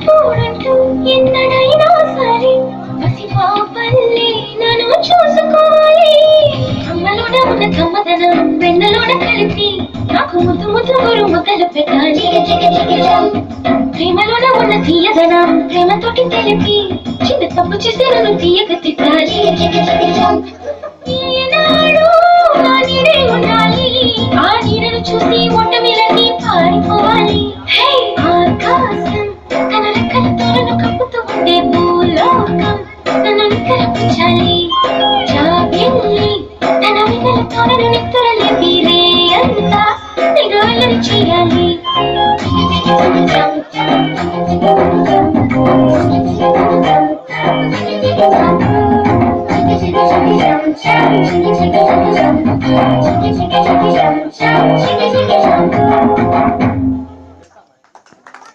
చూడంటూ ఎన్నడైనా సరే పసిపాపల్లి నన్ను చూసుకోవాలి. అమ్మలోన ఉన్న కమ్మదనం వెన్నలోన కలిపి నాకు ముద్దు ముద్దు ముద్దలు పెట్టాలి. ప్రేమలోన ఉన్న తీయదనం ప్రేమతోటి తెలిపి చిన్న తప్పు చేస్తే నన్ను తీయక తిట్టాలి. ఈనాడు నా నీడే ఉండాలి, ఆ నీడను చూసి ఓటమిలన్నీ పారిపోవాలి. ఆకాశం తన రెక్కలతో నన్ను కప్పుతూ ఉండే భూలోకం నన్ను నిక్కరపుచ్చాలి. జాబిల్లి తన వెన్నెలతో నన్ను నిద్రలేపి రే అంతా నిగవెళ్ళని చేయాలి. Shake it,